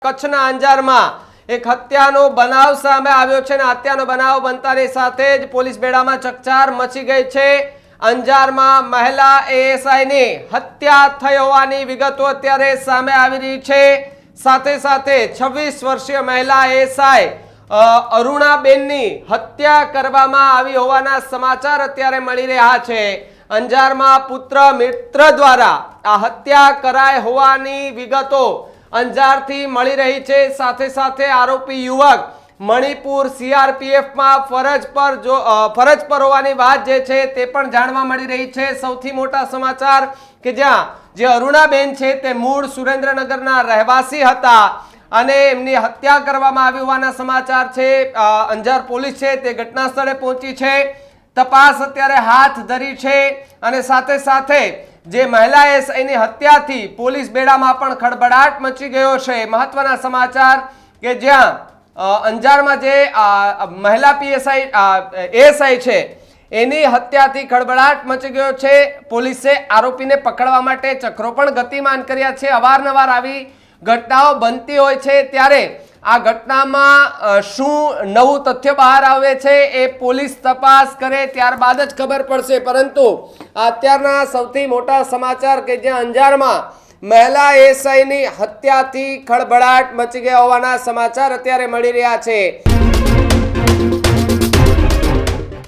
કચ્છના અંજારમાં એક હત્યાનો બનાવ સામે આવ્યો છે અને હત્યાનો બનાવ બનતાની સાથે જ પોલીસ બેડામાં ચકચાર મચી ગઈ છે। અંજારમાં મહિલા એએસઆઈની હત્યા થઈ હોવાની વિગતો અત્યારે સામે આવી રહી છે। સાથે સાથે 26 વર્ષીય મહિલા એએસઆઈ અરુણાબેનની હત્યા કરવામાં આવી હોવાના સમાચાર અત્યારે મળી રહ્યા છે। અંજારમાં પુત્ર મિત્ર દ્વારા આ હત્યા કરાઈ હોવાની વિગતો અંજારથી મળી રહી છે। સાથે સાથે આરોપી યુવક મણિપુર સીઆરપીએફમાં ફરજ પર હોવાની વાત જે છે તે પણ જાણવા મળી રહી છે। સૌથી મોટા સમાચાર કે જ્યાં જે અરુણાબેન છે તે મૂળ સુરેન્દ્રનગરના રહેવાસી હતા અને એમની હત્યા કરવામાં આવી હોવાના સમાચાર છે। અંજાર પોલીસ છે તે ઘટના સ્થળે પહોંચી છે, તપાસ અત્યારે હાથ ધરી છે અને સાથે સાથે જે મહિલા એએસઆઈની હત્યાથી પોલીસ બેડામાં પણ ખળભળાટ મચી ગયો છે। મહત્વના સમાચાર કે જ્યાં અંજારમાં જે મહિલા એએસઆઈ છે એની હત્યાથી ખળભળાટ મચી ગયો છે। પોલીસે આરોપીને પકડવા માટે ચક્રો પણ ગતિમાન કર્યા છે। અવારનવાર આવી ઘટનાઓ બનતી હોય છે ત્યારે આ ઘટનામાં શું નવું તથ્ય બહાર આવે છે એ પોલીસ તપાસ કરે ત્યારબાદ જ ખબર પડશે। પરંતુ અત્યારના સૌથી મોટા સમાચાર કે જ્યાં અંજારમાં મહિલા એએસઆઈની હત્યાથી ખળભળાટ મચી ગયા હોવાના સમાચાર અત્યારે મળી રહ્યા છે।